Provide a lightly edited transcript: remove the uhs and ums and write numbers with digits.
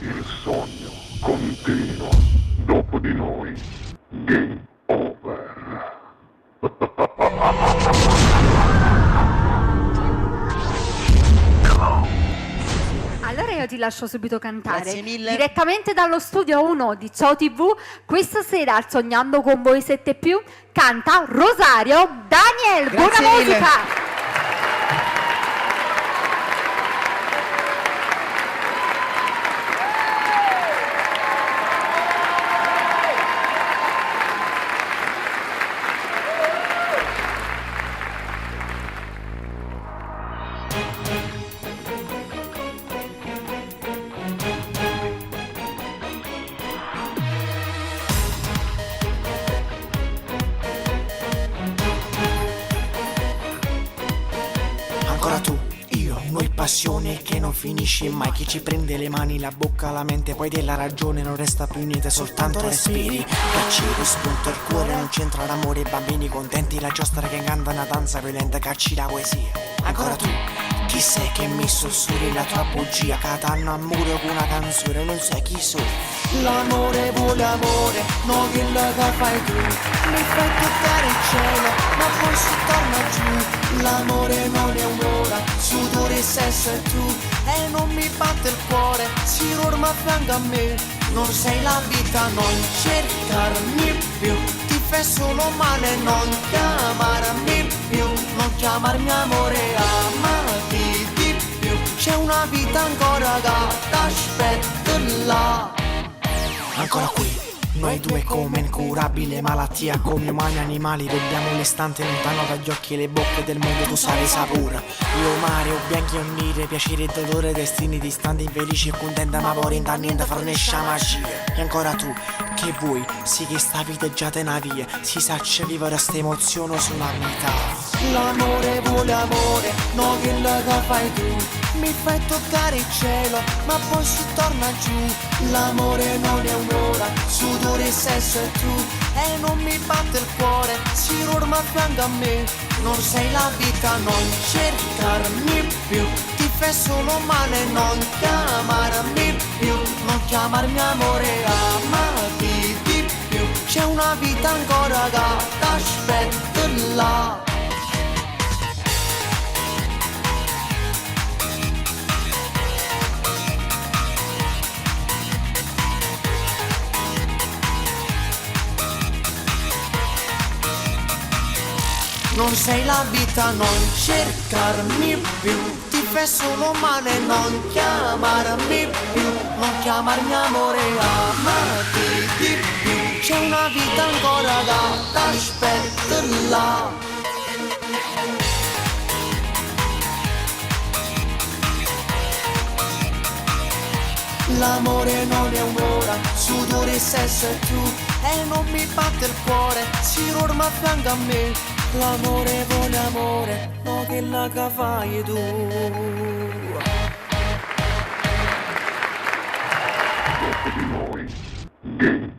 Il sogno continua. Dopo di noi, game over. Allora io ti lascio subito cantare. Grazie mille. Direttamente dallo studio 1 di Ciao TV, questa sera al Sognando con voi 7 più canta Rosario Daniel. Buona Grazie mille. musica! Ancora tu, io, noi passione che non finisce mai. Chi ci prende le mani, la bocca, la mente, poi della ragione non resta più niente, soltanto respiri. Piacere, spunto il cuore, non c'entra l'amore, bambini contenti, la giostra che canta una danza violenta, cacci la poesia. Ancora tu, chi sei che hai messo il sole la tua bugia, catanno a muro con una canzone, non sai chi sono. L'amore vuole amore, no che la che fai tu. Mi fai toccare il cielo, ma poi si torna giù. L'amore non è un'ora, sudore, sesso e tu. E non mi batte il cuore, si orma a fianco a me. Non sei la vita, non cercarmi più. Ti fai solo male, non chiamarmi più. Non chiamarmi amore, amati di più. C'è una vita ancora che t'aspetta là. Ancora qui, noi due come incurabile malattia, come umani animali, dobbiamo l'istante lontano dagli occhi e le bocche del mondo, tu sai sapore. Io mare, o bianchi o nere, piacere e dolore, destini distanti, infelici e contenti, ma poi da niente fornisce magia. E ancora tu, che vuoi? Sì che sta vita è già te una via, si saccia vivere sta emozione sulla vita. L'amore vuole amore, no che la che fai tu. Mi fai toccare il cielo, ma poi si torna giù. L'amore non è un'ora, sudore, sesso e tu. E non mi batte il cuore, si orma a fianco a me. Non sei la vita, non cercarmi più. Ti fai solo male, non chiamarmi più. Non chiamarmi amore, amati di più. C'è una vita ancora che t'aspetta là. Non sei la vita, non cercarmi più. Ti fai solo male, non chiamarmi più. Non chiamarmi amore, amati di più. C'è una vita ancora che t'aspetta là. L'amore non è un'ora, sudore, sesso e tu. E non mi batte il cuore, si orma a fianco a me. L'amore vuole amore, no che la che fai tu. Dopo di noi, game